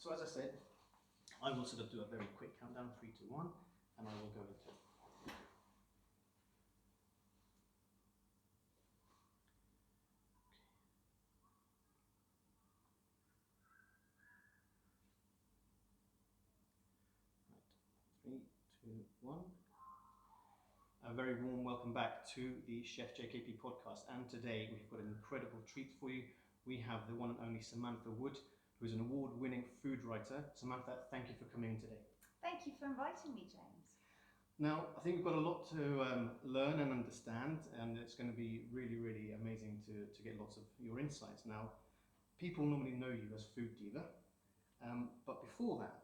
So as I said, I will sort of do a very quick countdown, 3, 2, 1, and I will go into it. Right. 3, 2, 1. A very warm welcome back to the Chef JKP podcast, and today we've got an incredible treat for you. We have the one and only Samantha Wood, who is an award-winning food writer. Samantha, thank you for coming in today. Thank you for inviting me, James. Now, I think we've got a lot to learn and understand, and it's going to be really, really amazing to get lots of your insights. Now, people normally know you as Food Diva, but before that,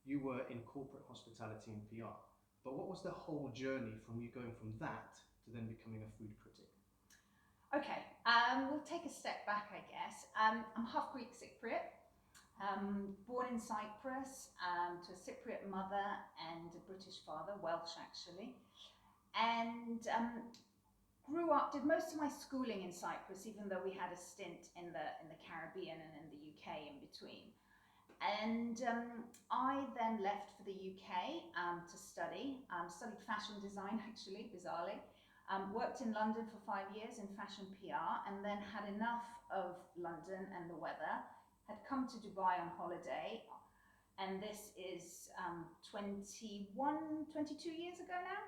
you were in corporate hospitality and PR. But what was the whole journey from you going from that to then becoming a food critic? Okay, we'll take a step back, I guess. I'm half Greek Cypriot, born in Cyprus to a Cypriot mother and a British father, Welsh actually, and grew up, did most of my schooling in Cyprus, even though we had a stint in the Caribbean and in the UK in between. And I then left for the UK to studied fashion design actually, bizarrely. Worked in London for 5 years in fashion PR, and then had enough of London and the weather, had come to Dubai on holiday, and this is 22 years ago now,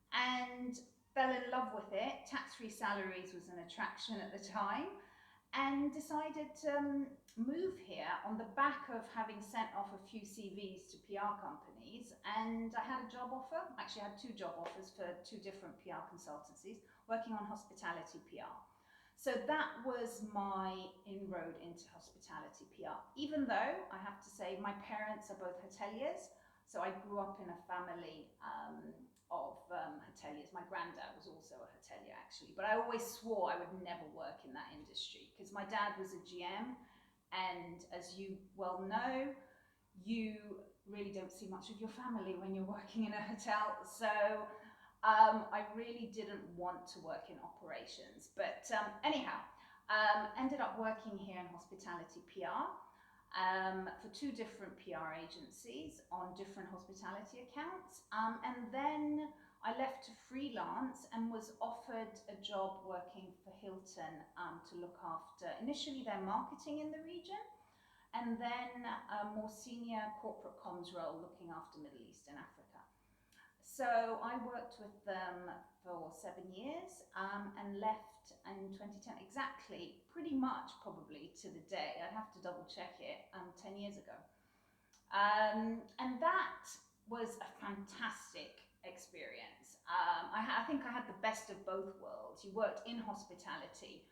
and fell in love with it. Tax-free salaries was an attraction at the time, and decided to move here on the back of having sent off a few CVs to PR companies. And I had a job offer, actually I had 2 job offers for 2 different PR consultancies, working on hospitality PR. So that was my inroad into hospitality PR, even though I have to say my parents are both hoteliers. So I grew up in a family of hoteliers. My granddad was also a hotelier actually, but I always swore I would never work in that industry because my dad was a GM, and as you well know, you really don't see much of your family when you're working in a hotel. So I really didn't want to work in operations, but anyhow, ended up working here in hospitality PR. For 2 different PR agencies on different hospitality accounts, and then I left to freelance and was offered a job working for Hilton to look after initially their marketing in the region, and then a more senior corporate comms role looking after Middle East and Africa. So I worked with them for 7 years and left in 2010, exactly, pretty much probably to the day, I'd have to double check it, 10 years ago. And that was a fantastic experience. I think I had the best of both worlds. You worked in hospitality,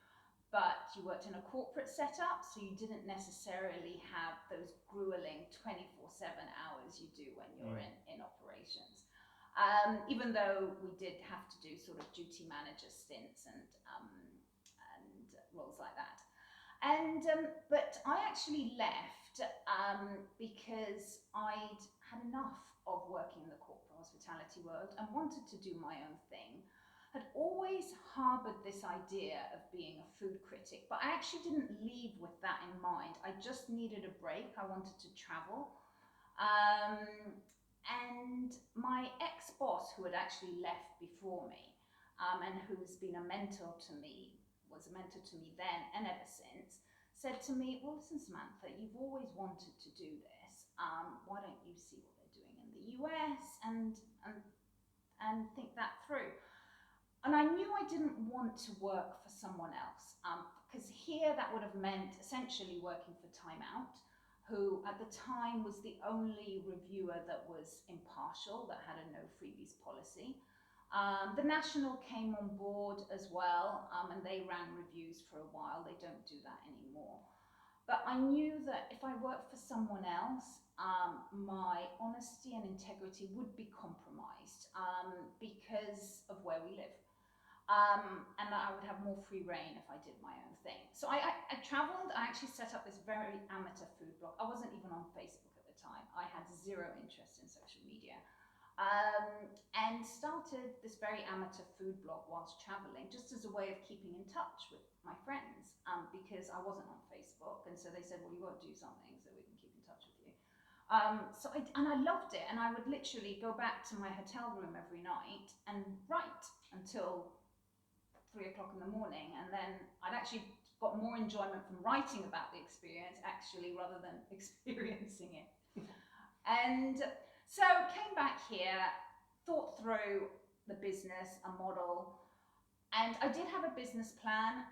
but you worked in a corporate setup, so you didn't necessarily have those grueling 24/7 hours you do when you're in operations. Even though we did have to do sort of duty manager stints and roles like that. And but I actually left because I'd had enough of working in the corporate hospitality world and wanted to do my own thing. Had always harbored this idea of being a food critic, but I actually didn't leave with that in mind. I just needed a break. I wanted to travel. And my ex-boss, who had actually left before me, and who's been a mentor to me, was a mentor to me then and ever since, said to me, well, listen, Samantha, you've always wanted to do this. Why don't you see what they're doing in the US and think that through? And I knew I didn't want to work for someone else, because here that would have meant essentially working for Time Out, who at the time was the only reviewer that was impartial, that had a no freebies policy. The National came on board as well, and they ran reviews for a while. They don't do that anymore. But I knew that if I worked for someone else, my honesty and integrity would be compromised because of where we live. And I would have more free reign if I did my own thing. So I traveled. I actually set up this very amateur food blog. I wasn't even on Facebook at the time. I had 0 interest in social media. And started this very amateur food blog whilst traveling, just as a way of keeping in touch with my friends, because I wasn't on Facebook. And so they said, well, you won't do something so we can keep in touch And I loved it, and I would literally go back to my hotel room every night and write until 3 o'clock in the morning, and then I'd actually got more enjoyment from writing about the experience actually rather than experiencing it. And so came back here, thought through the business, a model, and I did have a business plan,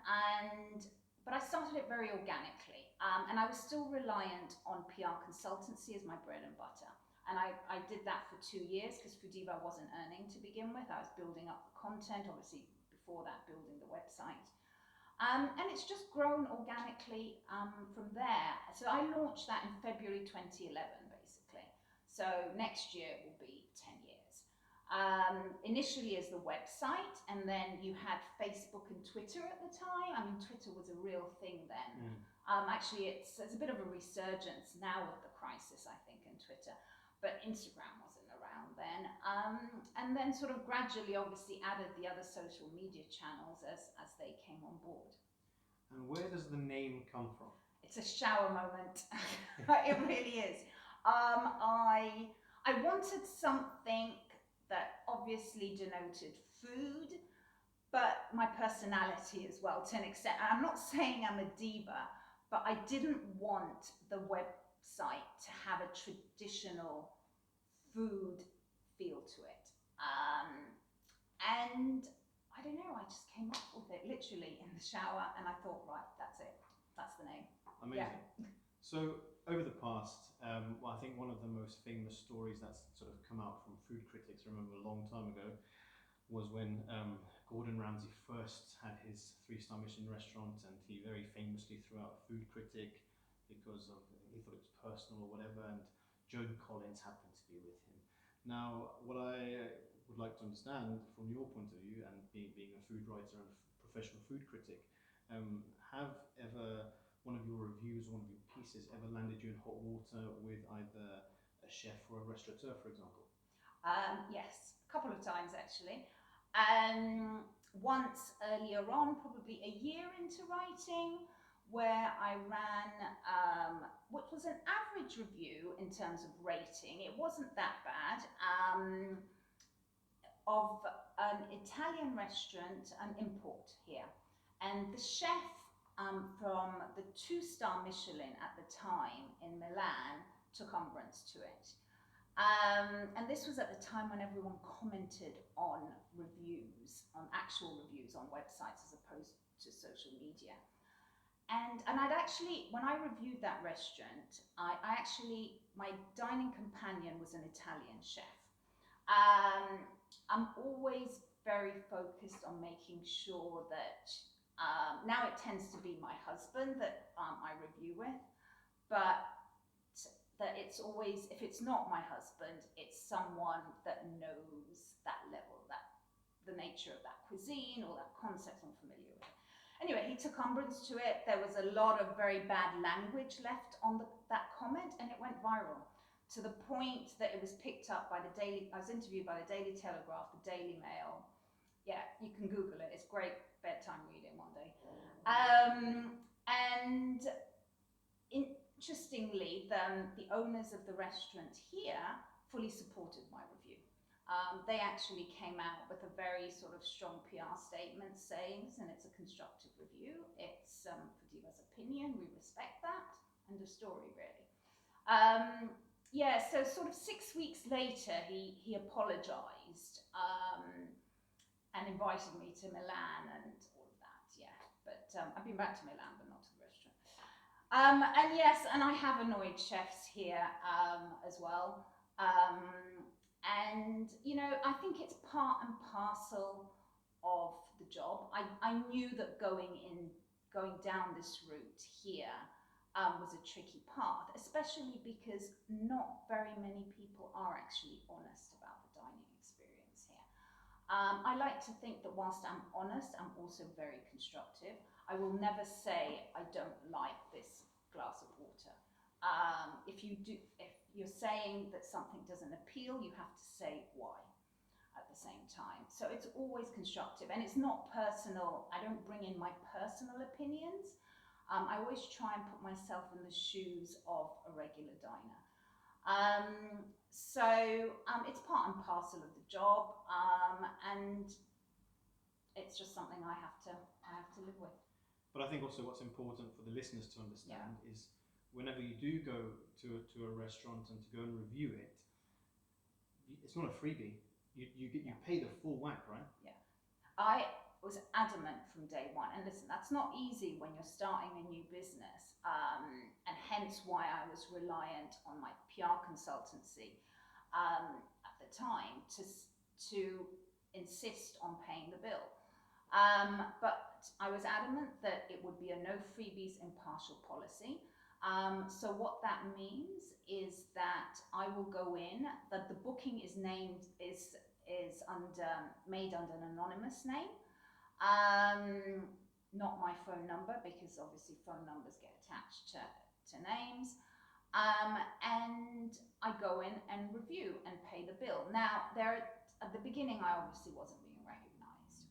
but I started it very organically, and I was still reliant on PR consultancy as my bread and butter. And I did that for 2 years because FOODIVA wasn't earning to begin with. I was building up the content, obviously before that building the website. And it's just grown organically from there. So I launched that in February 2011, basically. So next year will be 10 years. Initially as the website, and then you had Facebook and Twitter at the time. I mean, Twitter was a real thing then. Actually, there's a bit of a resurgence now with the crisis, I think, in Twitter. But Instagram wasn't around then. And then sort of gradually, obviously, added the other social media channels as they came on board. And where does the name come from? It's a shower moment. It really is. I wanted something that obviously denoted food, but my personality as well, to an extent. I'm not saying I'm a diva, but I didn't want the website to have a traditional food feel to it. And I don't know, I just came up with it literally in the shower, and I thought, right, that's it. That's the name. Amazing. Yeah. So over the past, well, I think one of the most famous stories that's sort of come out from food critics, I remember a long time ago, was when Gordon Ramsay first had his 3-star Michelin restaurant, and he very famously threw out a food critic because he thought it was personal or whatever, and Joan Collins happened to be with him. Now, what I would like to understand from your point of view, and being a food writer and professional food critic, have ever one of your reviews, one of your pieces ever landed you in hot water with either a chef or a restaurateur, for example? Yes, a couple of times actually. Once earlier on, probably a year into writing, where I ran what was an average review in terms of rating. It wasn't that bad. Of an Italian restaurant, an import here. And the chef from the 2-star Michelin at the time in Milan took umbrance to it. And this was at the time when everyone commented on reviews, on actual reviews on websites as opposed to social media. And I'd actually, when I reviewed that restaurant, my dining companion was an Italian chef. I'm always very focused on making sure that, now it tends to be my husband that I review with, but that it's always, if it's not my husband, it's someone that knows that level, the nature of that cuisine or that concept I'm familiar with. Anyway, he took umbrance to it. There was a lot of very bad language left on that comment, and it went viral to the point that it was picked up by I was interviewed by the Daily Telegraph, the Daily Mail. Yeah, you can Google it. It's great bedtime reading one day. And interestingly, the owners of the restaurant here fully supported my review. They actually came out with a very sort of strong PR statement saying, and it's a constructive review, it's FOODIVA's opinion, we respect that, end of story really. Yeah, so sort of 6 weeks later, he apologised and invited me to Milan and all of that, yeah. But I've been back to Milan, but not to the restaurant. And yes, and I have annoyed chefs here as well. And, you know, I think it's part and parcel of the job. I knew that going down this route here was a tricky path, especially because not very many people are actually honest about the dining experience here. I like to think that whilst I'm honest, I'm also very constructive. I will never say I don't like this glass of water. If you're saying that something doesn't appeal, you have to say why at the same time. So it's always constructive, and it's not personal. I don't bring in my personal opinions. I always try and put myself in the shoes of a regular diner. It's part and parcel of the job, and it's just something I have to live with. But I think also what's important for the listeners to understand is whenever you do go to a restaurant and to go and review it, it's not a freebie. You pay the full whack, right? Yeah. I was adamant from day one, and listen, that's not easy when you're starting a new business, and hence why I was reliant on my PR consultancy at the time to insist on paying the bill. But I was adamant that it would be a no freebies impartial policy. So what that means is that I will go in, that the booking is named, is made under an anonymous name. Not my phone number, because obviously phone numbers get attached to names. And I go in and review and pay the bill. Now, at the beginning, I obviously wasn't being recognised.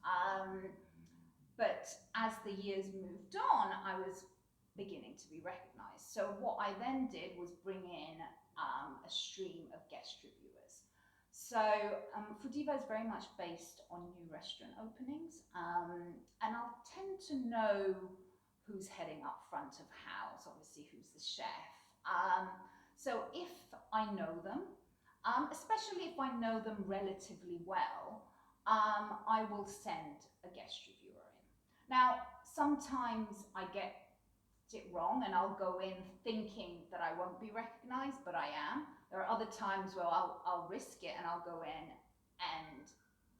But as the years moved on, I was beginning to be recognised. So what I then did was bring in a stream of guest reviewers. So FOODIVA is very much based on new restaurant openings, and I'll tend to know who's heading up front of house, obviously who's the chef. So if I know them, especially if I know them relatively well, I will send a guest reviewer in. Now, sometimes I get it wrong and I'll go in thinking that I won't be recognised, but I am. There are other times where I'll risk it and I'll go in and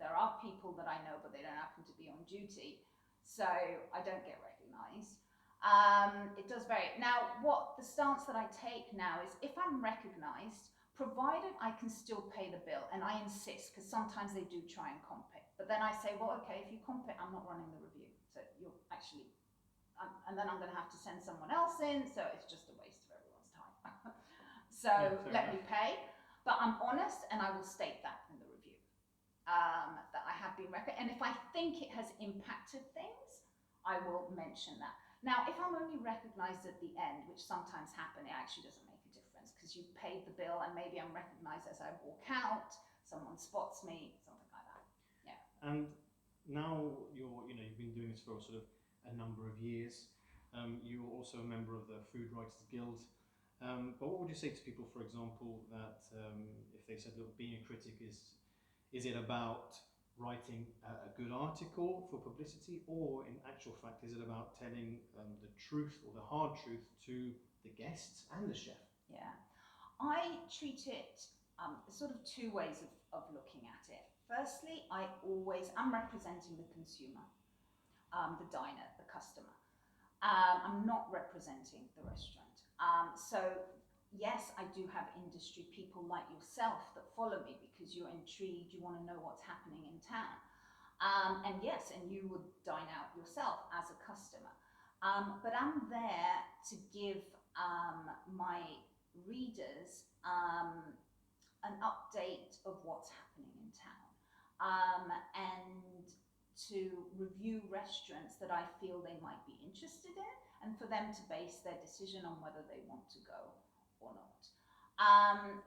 there are people that I know, but they don't happen to be on duty, so I don't get recognised. It does vary. Now, what the stance that I take now is if I'm recognised, provided I can still pay the bill, and I insist, because sometimes they do try and comp it, but then I say, well, okay, if you comp it, I'm not running the review. So you're actually, and then I'm going to have to send someone else in, so it's just a waste of everyone's time. So let me pay, but I'm honest, and I will state that in the review, that I have been recognized. And if I think it has impacted things, I will mention that. Now, if I'm only recognized at the end, which sometimes happen, it actually doesn't make a difference, because you paid the bill and maybe I'm recognized as I walk out, someone spots me, something like that. Yeah. And now you've been doing this for sort of a number of years. You're also a member of the Food Writers Guild. But what would you say to people, for example, that if they said, look, being a critic is it about writing a good article for publicity, or in actual fact, is it about telling the truth or the hard truth to the guests and the chef? Yeah, I treat it sort of two ways of looking at it. Firstly, I'm representing the consumer, the diner, the customer. I'm not representing the restaurant. So yes, I do have industry people like yourself that follow me because you're intrigued, you want to know what's happening in town. And yes, and you would dine out yourself as a customer. But I'm there to give my readers an update of what's happening in town, and to review restaurants that I feel they might be interested in, and for them to base their decision on whether they want to go or not.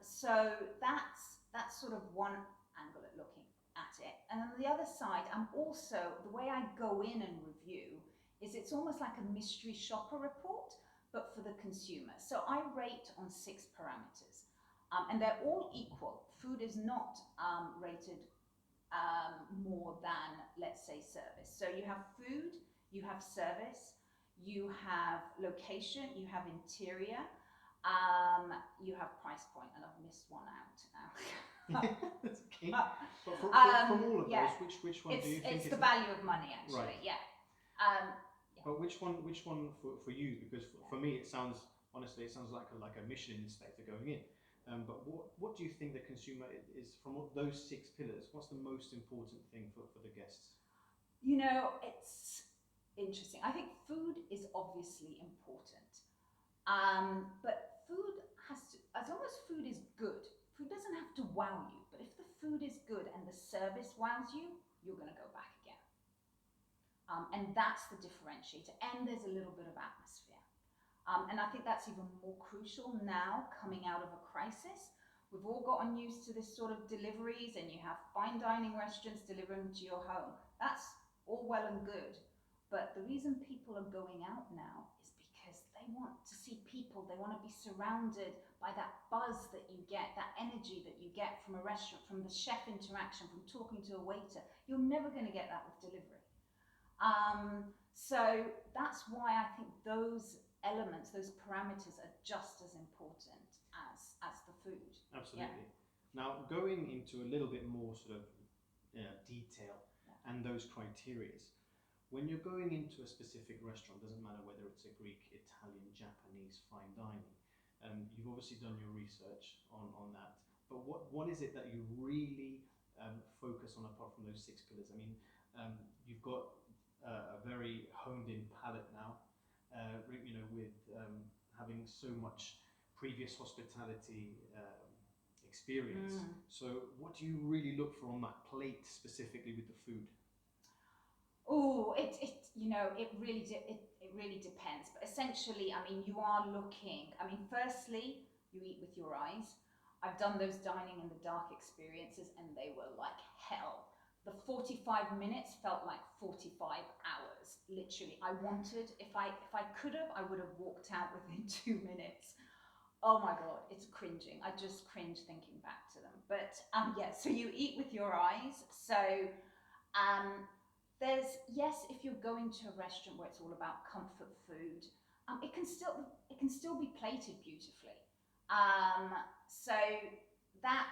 So that's sort of one angle at looking at it. And on the other side, the way I go in and review is it's almost like a mystery shopper report, but for the consumer. So I rate on 6 parameters, and they're all equal. Food is not rated more than, let's say, service. So you have food, you have service, you have location, you have interior, you have price point, and I've missed one out now. That's okay. But from all of those, which one do you think it's the value of money, actually? Right. Yeah. But which one for you? Because for me, it sounds like a Michelin inspector going in. But what do you think the consumer is from those 6 pillars? What's the most important thing for the guests? It's interesting. I think food is obviously important, but food as long as food is good, food doesn't have to wow you. But if the food is good and the service wows you, you're going to go back again. And that's the differentiator. And there's a little bit of atmosphere. And I think that's even more crucial now coming out of a crisis. We've all gotten used to this sort of deliveries, and you have fine dining restaurants delivering to your home. That's all well and good. But the reason people are going out now is because they want to see people. They want to be surrounded by that buzz that you get, that energy that you get from a restaurant, from the chef interaction, from talking to a waiter. You're never going to get that with delivery. So that's why I think those elements, those parameters are just as important as the food. Absolutely. Now, going into a little bit more sort of detail and those criterias, when you're going into a specific restaurant, doesn't matter whether it's a Greek, Italian, Japanese, fine dining, you've obviously done your research on that, but what is it that you really focus on apart from those 6 pillars? I mean, you've got a very honed in palate now, you know, with having so much previous hospitality experience. So what do you really look for on that plate specifically with the food? Oh, it really depends. But essentially, I mean, you are looking. I mean, firstly, you eat with your eyes. I've done those dining in the dark experiences, and they were like hell. The 45 minutes felt like 45 hours. Literally, I wanted, if I could have, I would have walked out within 2 minutes. Oh my God, it's cringing. I just cringe thinking back to them. But yeah, so you eat with your eyes. So there's, yes, if you're going to a restaurant where it's all about comfort food, it can still be plated beautifully. So that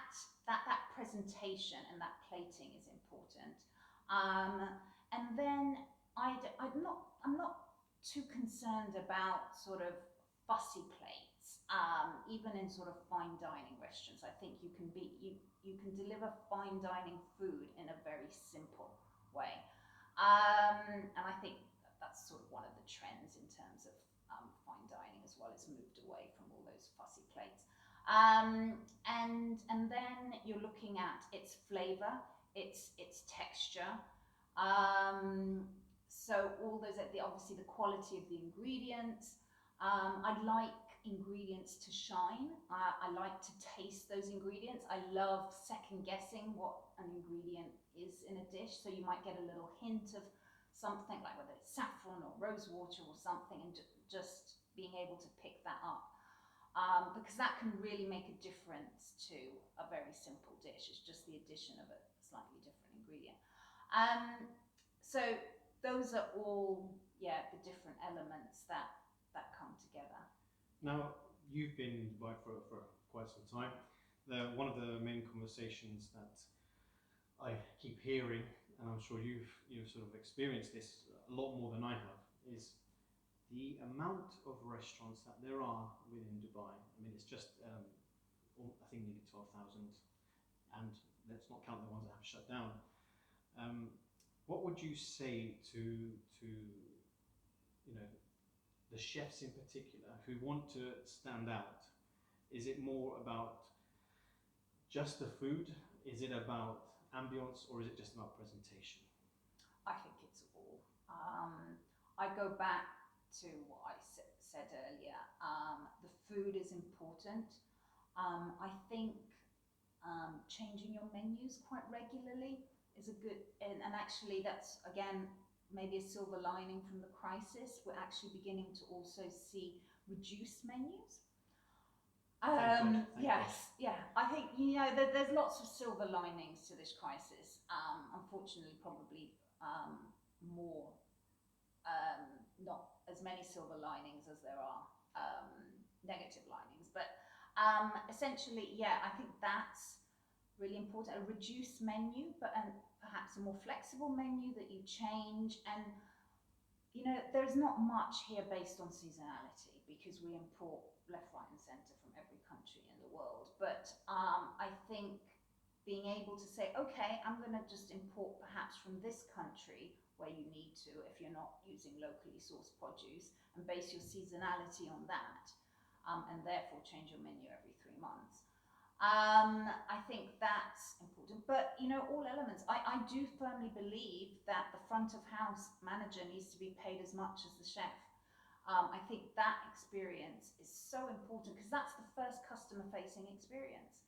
presentation and that plating is important. And then I'm not too concerned about sort of fussy plates. Even in sort of fine dining restaurants, I think you can deliver fine dining food in a very simple way. And I think that's sort of one of the trends in terms of fine dining as well. It's moved away from all those fussy plates. And then you're looking at its flavour, its texture. So all those, obviously the quality of the ingredients. I like ingredients to shine. I like to taste those ingredients. I love second guessing what an ingredient is in a dish. So you might get a little hint of something, like whether it's saffron or rose water or something, and just being able to pick that up. Because that can really make a difference to a very simple dish. It's just the addition of a slightly different ingredient. So those are all, the different elements that come together. Now, you've been in Dubai for quite some time. One of the main conversations that I keep hearing, and I'm sure you've sort of experienced this a lot more than I have, is the amount of restaurants that there are within Dubai. I mean, it's just, I think nearly 12,000, and let's not count the ones that have shut down. What would you say to you know, the chefs in particular who want to stand out? Is it more about just the food? Is it about ambience, or is it just about presentation? I think it's all. I go back to what I said earlier. The food is important. I think changing your menus quite regularly is a good, and actually that's, again, maybe a silver lining from the crisis. We're actually beginning to also see reduced menus. Yes, yeah. I think, there's lots of silver linings to this crisis. Unfortunately, probably more, not as many silver linings as there are negative linings. But essentially, I think that's really important. A reduced menu, but perhaps a more flexible menu that you change. And there's not much here based on seasonality, because we import left, right and centre from every country in the world. But I think being able to say, okay, I'm going to just import perhaps from this country where you need to, if you're not using locally sourced produce, and base your seasonality on that, and therefore change your menu every 3 months. I think that's important. But all elements, I do firmly believe that the front of house manager needs to be paid as much as the chef. I think that experience is so important because that's the first customer facing experience.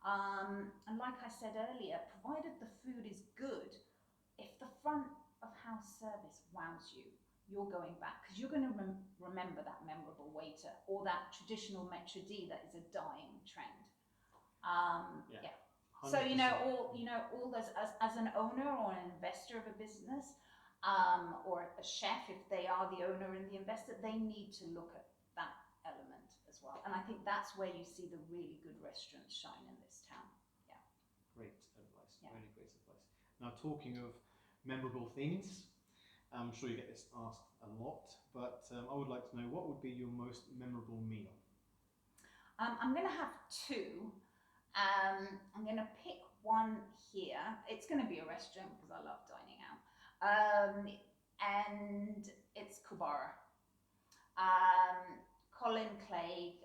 And like I said earlier, provided the food is good, if the front of house service wows you, you're going back because you're going to remember that memorable waiter or that traditional maitre d' that is a dying trend. Yeah. So all those as an owner or an investor of a business, or a chef, if they are the owner and the investor, they need to look at that element as well. And I think that's where you see the really good restaurants shine in this town. Yeah. Great advice. Yeah. Really great advice. Now, talking of memorable things, I'm sure you get this asked a lot, but I would like to know, what would be your most memorable meal? I'm going to have two. I'm going to pick one here. It's going to be a restaurant because I love dining out. And it's Kubara. Colin Clegg,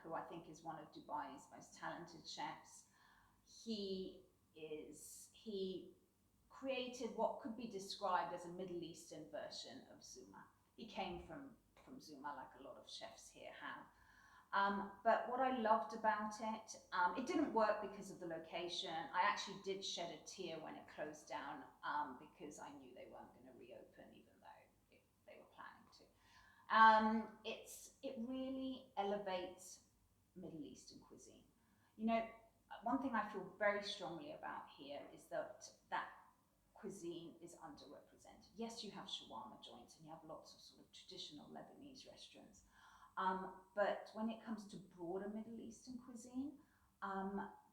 who I think is one of Dubai's most talented chefs, he created what could be described as a Middle Eastern version of Zuma. He came from Zuma, like a lot of chefs here have. But what I loved about it, it didn't work because of the location. I actually did shed a tear when it closed down because I knew they weren't going to reopen, even though they were planning to. It really elevates Middle Eastern cuisine. You know, one thing I feel very strongly about here is that cuisine is underrepresented. Yes, you have shawarma joints and you have lots of sort of traditional Lebanese restaurants. But when it comes to broader Middle Eastern cuisine,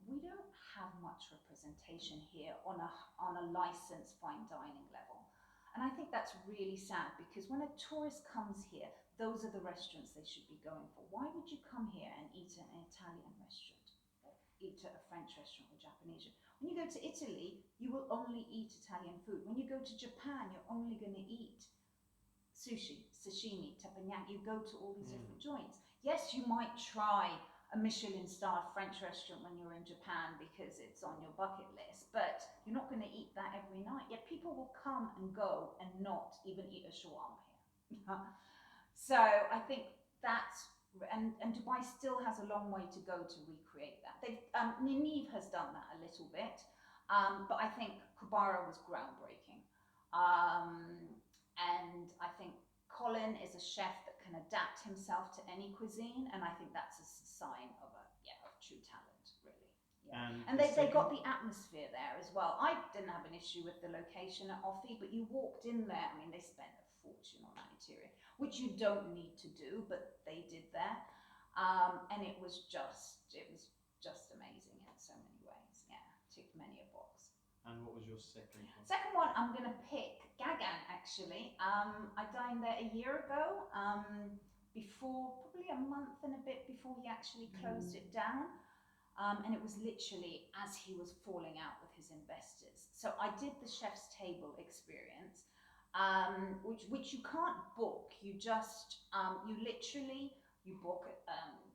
we don't have much representation here on a licensed fine dining level. And I think that's really sad because when a tourist comes here, those are the restaurants they should be going for. Why would you come here and eat at an Italian restaurant, or eat at a French restaurant or Japanese? When you go to Italy, you will only eat Italian food. When you go to Japan, you're only going to eat sushi, sashimi, teppanyaki. You go to all these different joints. Yes, you might try a Michelin-starred French restaurant when you're in Japan because it's on your bucket list, but you're not going to eat that every night. Yet people will come and go and not even eat a shawarma here. So I think that's, and Dubai still has a long way to go to recreate that. Ninive has done that a little bit, but I think Kubara was groundbreaking. And I think Colin is a chef that can adapt himself to any cuisine, and I think that's a sign of true talent, really. Yeah. And they got the atmosphere there as well. I didn't have an issue with the location at Offi, but you walked in there, I mean, they spent a fortune on that interior, which you don't need to do, but they did there. And it was just amazing in so many ways. Yeah, ticked many a box. And what was your second one? Second one, I'm going to pick Gagan, actually. I dined there a year ago, probably a month and a bit before he actually closed it down. And it was literally as he was falling out with his investors. So I did the chef's table experience, which you can't book. You just, you book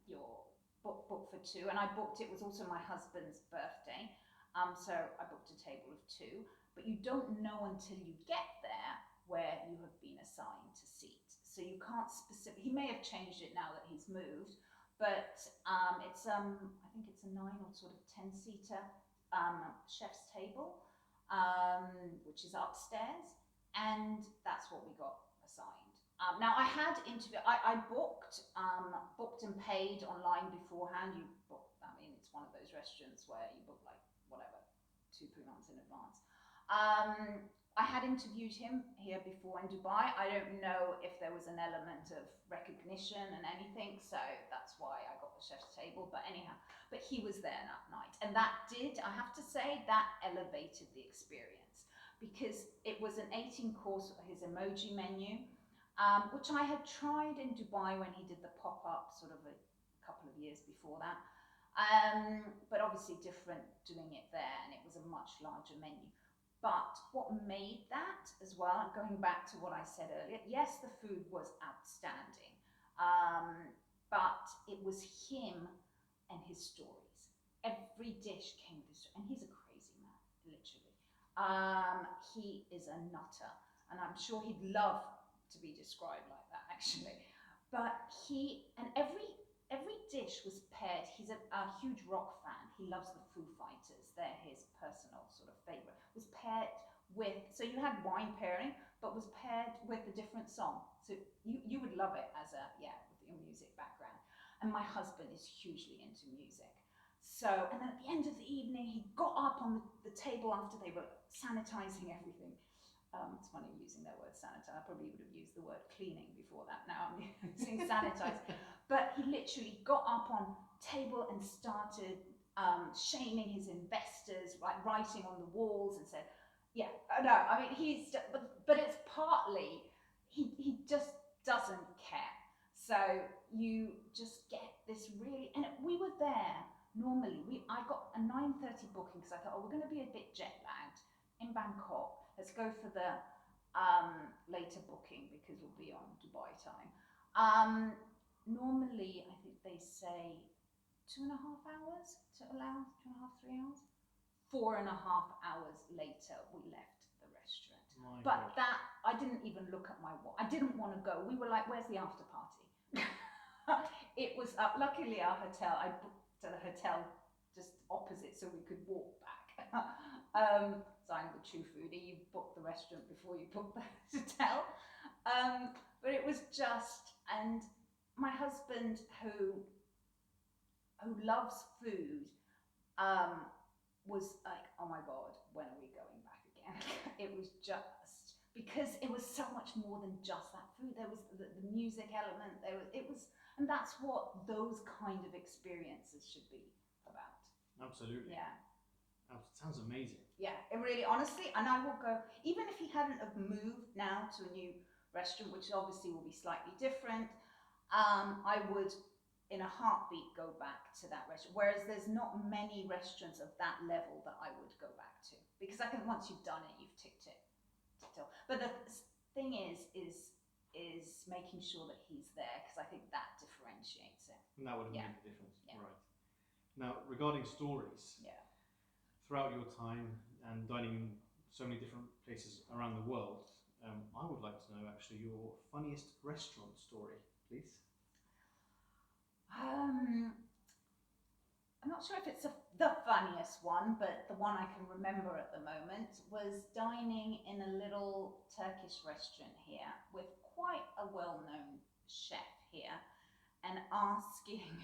your book for two. And I booked, it was also my husband's birthday. So I booked a table of two, but you don't know until you get there where you have been assigned to seat. So you can't he may have changed it now that he's moved, but it's I think it's a 9 or sort of 10-seater chef's table, which is upstairs, and that's what we got assigned. Now I had I booked and paid online beforehand. You book, I mean, it's one of those restaurants where you book like whatever 2-3 months in advance. I had interviewed him here before in Dubai. I don't know if there was an element of recognition and anything, so that's why I got the chef's table. But anyhow, he was there that night, and that did, I have to say, that elevated the experience because it was an 18-course, his emoji menu, which I had tried in Dubai when he did the pop-up sort of a couple of years before that. But obviously different doing it there, and it was a much larger menu. But what made that as well, going back to what I said earlier, yes, the food was outstanding, but it was him and his stories. Every dish came with a story, and he's a crazy man, literally. He is a nutter, and I'm sure he'd love to be described like that, actually. But every dish was paired. He's a huge rock fan. He loves the Foo Fighters. They're his personal sort of favorite. Was paired with, so you had wine pairing, but was paired with a different song. So you would love it as a, yeah, with your music background. And my husband is hugely into music. So, and then at the end of the evening, he got up on the table after they were sanitizing everything. It's funny using that word sanitize. I probably would have used the word cleaning before that. Now I'm using sanitize. But he literally got up on table and started shaming his investors, like writing on the walls, and said, "Yeah, no, I mean but it's partly he just doesn't care. So you just get this really, and we were there normally. I got a 9:30 booking because I thought, oh, we're going to be a bit jet lagged in Bangkok. Let's go for the later booking because we'll be on Dubai time. Normally, I think they say 2.5 hours to allow 2.5, 3 hours. 4.5 hours later, we left the restaurant. But that, I didn't even look at my watch. I didn't want to go. We were like, where's the after party? It was luckily our hotel. I booked to the hotel just opposite so we could walk back. So I'm the true foodie. You book the restaurant before you book the hotel. But it was just, and my husband who loves food was like, oh my God, when are we going back again? It was just, because it was so much more than just that food. There was the music element, and that's what those kind of experiences should be about. Absolutely. Yeah. Sounds amazing. Yeah, it really, honestly, and I will go, even if he hadn't have moved now to a new restaurant, which obviously will be slightly different, I would, in a heartbeat, go back to that restaurant. Whereas there's not many restaurants of that level that I would go back to, because I think once you've done it, you've ticked it. But the thing is making sure that he's there, because I think that differentiates it. And that would make a difference. Yeah. Right. Now, regarding stories. Yeah. Throughout your time and dining in so many different places around the world, I would like to know actually your funniest restaurant story, please. I'm not sure if it's the funniest one, but the one I can remember at the moment was dining in a little Turkish restaurant here with quite a well-known chef here, and asking,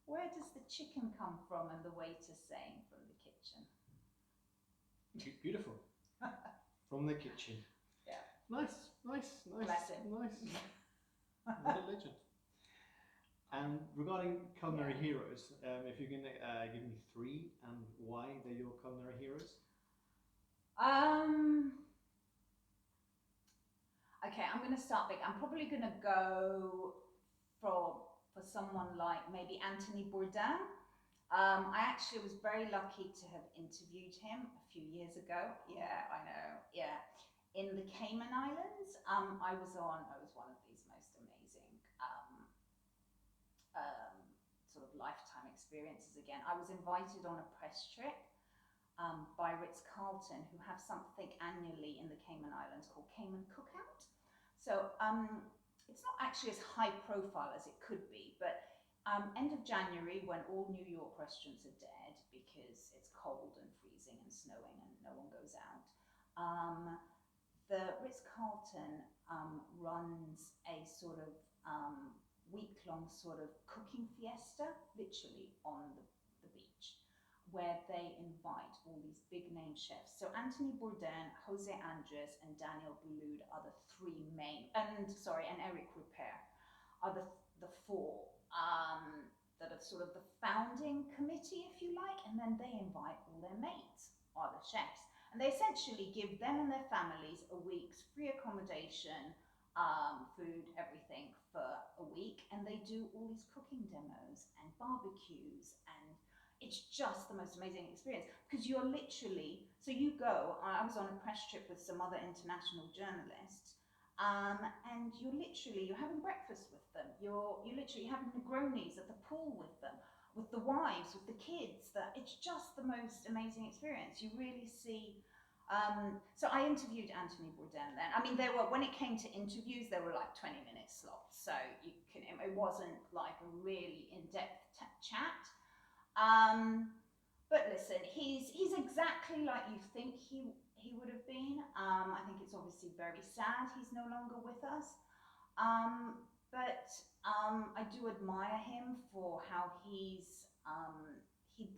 where does the chicken come from? And the waiter saying, from the kitchen. Beautiful. From the kitchen. Yeah. Nice. Bless him. Nice. What a legend. And regarding culinary heroes, if you can give me 3 and why they're your culinary heroes. Okay, I'm going to start big. I'm probably going to go for someone like maybe Anthony Bourdain. I actually was very lucky to have interviewed him a few years ago. Yeah, I know. Yeah, in the Cayman Islands. I was one of these most amazing sort of lifetime experiences. Again, I was invited on a press trip by Ritz-Carlton, who have something annually in the Cayman Islands called Cayman Cookout. So it's not actually as high profile as it could be, but end of January, when all New York restaurants are dead because it's cold and freezing and snowing and no one goes out, the Ritz-Carlton runs a sort of week-long sort of cooking fiesta, literally on the beach, where they invite all these big-name chefs. So Anthony Bourdain, Jose Andres, and Daniel Boulud are the 3 main, and Eric Ripert are the 4 that are sort of the founding committee, if you like, and then they invite all their mates, are the chefs. And they essentially give them and their families a week's free accommodation, food, everything for a week, and they do all these cooking demos and barbecues, and it's just the most amazing experience, because you're literally, so you go, I was on a press trip with some other international journalists, and you're having breakfast with them, you're literally having Negronis at the pool with them, with the wives, with the kids. It's just the most amazing experience. You really see So I interviewed Anthony Bourdain then. I mean, when it came to interviews, there were like 20-minute slots. So it wasn't like a really in-depth chat. But listen, he's exactly like you think he would have been. I think it's obviously very sad he's no longer with us. But I do admire him for how he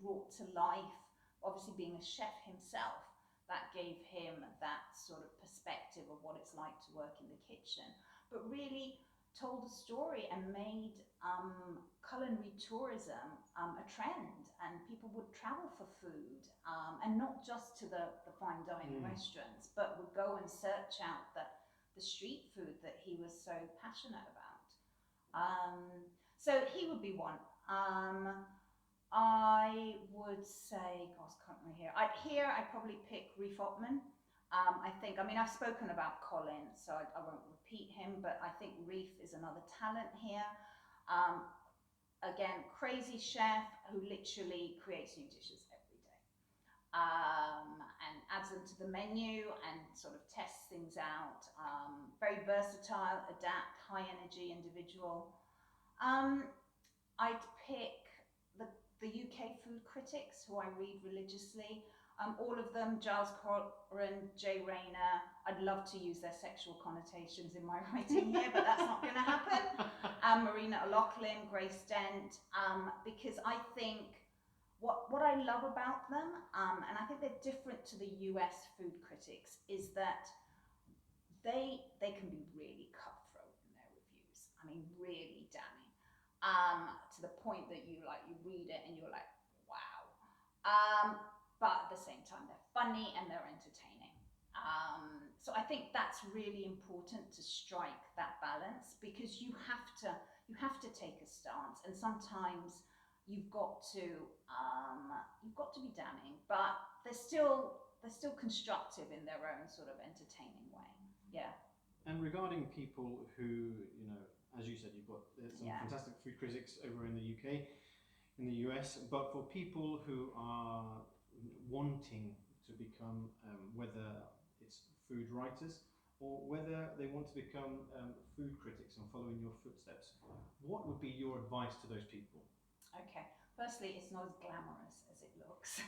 brought to life, obviously being a chef himself, that gave him that sort of perspective of what it's like to work in the kitchen, but really told a story and made culinary tourism a trend, and people would travel for food, and not just to the fine dining restaurants, but would go and search out the street food that he was so passionate about. So he would be one. I would say, gosh, can't remember here. I'd probably pick Reef Opman. I mean, I've spoken about Colin, so I won't repeat him, but I think Reef is another talent here. Again, crazy chef who literally creates new dishes every day, and adds them to the menu and sort of tests things out. Very versatile, adapt, high energy individual. I'd pick the UK food critics who I read religiously. All of them, Giles Coren, Jay Rayner. I'd love to use their sexual connotations in my writing here, but that's not going to happen. Marina O'Loughlin, Grace Dent, because I think what I love about them, and I think they're different to the US food critics, is that they can be really cutthroat in their reviews. I mean, really damning. To the point that you read it and you're like, wow. But at the same time, they're funny and they're entertaining. So I think that's really important, to strike that balance, because you have to take a stance, and sometimes you've got to be damning, but they're still constructive in their own sort of entertaining way. Yeah. And regarding people who, as you said, you've got some fantastic food critics over in the UK, in the US, but for people who are wanting to become, whether it's food writers or whether they want to become food critics and follow in your footsteps, what would be your advice to those people? Okay, firstly, it's not as glamorous as it looks.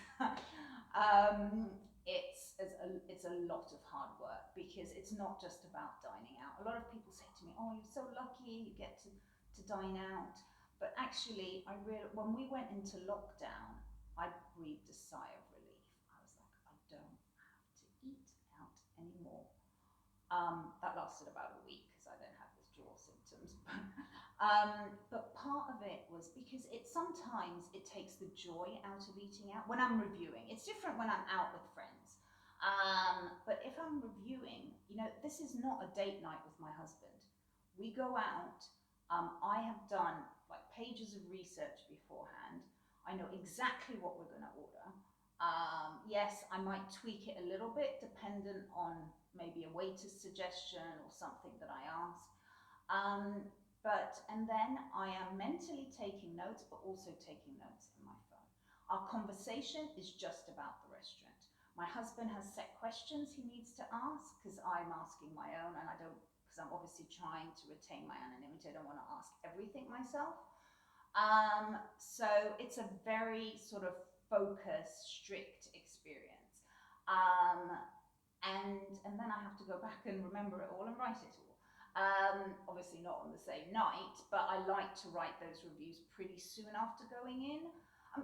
It's a lot of hard work, because it's not just about dining out. A lot of people say to me, oh, you're so lucky, you get to dine out. But actually, when we went into lockdown, I breathed a sigh of relief. I was like, I don't have to eat out anymore. That lasted about a week, because I then had withdrawal symptoms. But part of it was because sometimes it takes the joy out of eating out. When I'm reviewing, it's different when I'm out with friends. But if I'm reviewing, this is not a date night with my husband. We go out. I have done like pages of research beforehand. I know exactly what we're going to order. Yes, I might tweak it a little bit dependent on maybe a waiter's suggestion or something that I ask. And then I am mentally taking notes, but also taking notes in my phone. Our conversation is just about the restaurant. My husband has set questions he needs to ask, because I'm asking my own, and because I'm obviously trying to retain my anonymity. I don't want to ask everything myself. So it's a very sort of focused, strict experience. And then I have to go back and remember it all and write it all. Obviously not on the same night, but I like to write those reviews pretty soon after going in.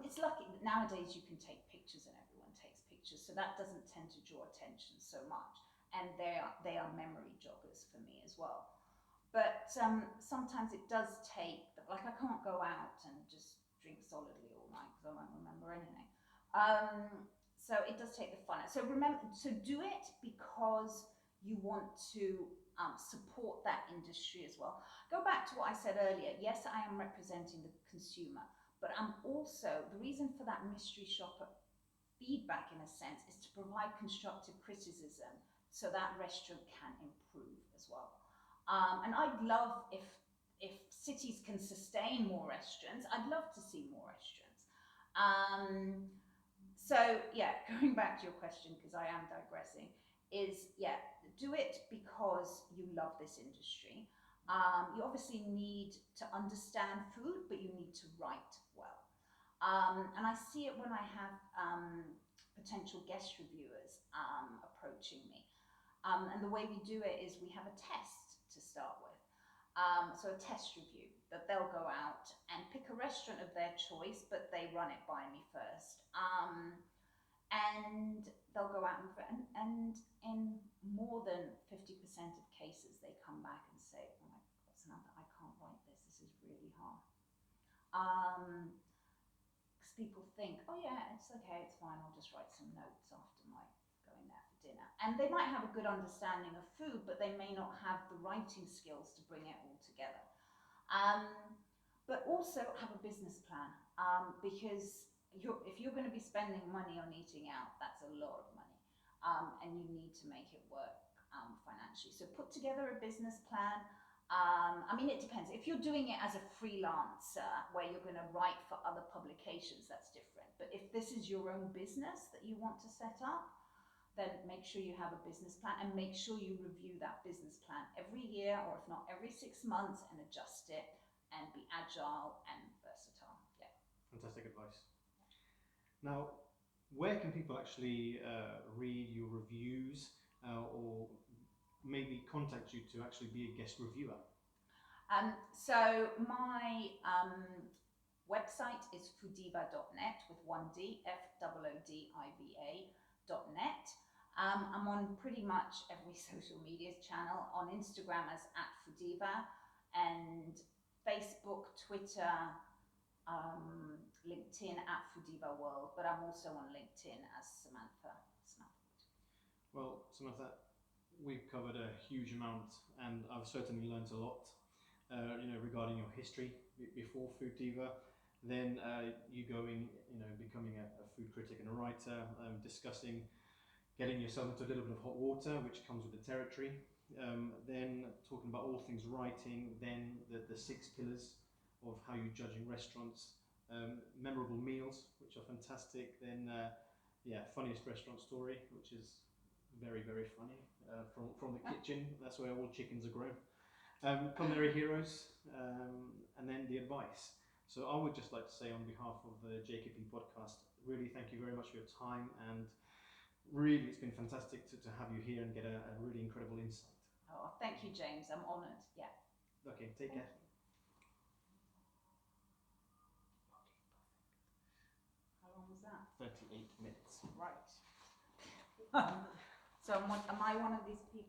It's lucky that nowadays you can take pictures, and everyone takes pictures, so that doesn't tend to draw attention so much. And they are memory joggers for me as well. But sometimes it does take, like I can't go out and just drink solidly all night because I won't remember anything. So it does take the fun. So do it because you want to support that industry as well. Go back to what I said earlier. Yes, I am representing the consumer, but I'm also, the reason for that mystery shopper feedback in a sense is to provide constructive criticism so that restaurant can improve as well. And I'd love if cities can sustain more restaurants, I'd love to see more restaurants. So yeah, going back to your question, because I am digressing, is yeah, do it because you love this industry. You obviously need to understand food, but you need to write well. And I see it when I have potential guest reviewers approaching me. And the way we do it is we have a test to start with. So a test review that they'll go out and pick a restaurant of their choice, but they run it by me first. And they'll go out and in more than 50% of cases, they come back and say, oh my God, Samantha, I can't write this. This is really hard. Because people think, oh yeah, it's okay, it's fine. I'll just write some notes after my going there for dinner. And they might have a good understanding of food, but they may not have the writing skills to bring it all together. But also have a business plan, because if you're going to be spending money on eating out, that's a lot of money, and you need to make it work financially. So put together a business plan. I mean, it depends. If you're doing it as a freelancer, where you're going to write for other publications, that's different. But if this is your own business that you want to set up, then make sure you have a business plan, and make sure you review that business plan every year, or if not every 6 months, and adjust it and be agile and versatile. Yeah. Fantastic advice. Now, where can people actually read your reviews or maybe contact you to actually be a guest reviewer? So my website is foodiva.net with one D, FOODIVA.net. I'm on pretty much every social media channel, on Instagram as @foodiva, and Facebook, Twitter, LinkedIn @FOODIVA World, but I'm also on LinkedIn as Samantha Wood. Well, Samantha, we've covered a huge amount, and I've certainly learned a lot, regarding your history before FOODIVA, then you going, becoming a food critic and a writer, discussing getting yourself into a little bit of hot water, which comes with the territory, then talking about all things writing, then the 6 pillars of how you're judging restaurants, memorable meals, which are fantastic, then funniest restaurant story, which is very, very funny, from the kitchen, that's where all chickens are grown, culinary heroes, and then the advice. So I would just like to say, on behalf of the JKP podcast, really thank you very much for your time, and really it's been fantastic to have you here and get a really incredible insight. Oh, thank you, James. I'm honoured. Yeah. Okay, take care. How long was that? 38 minutes. Right. So am I one of these people?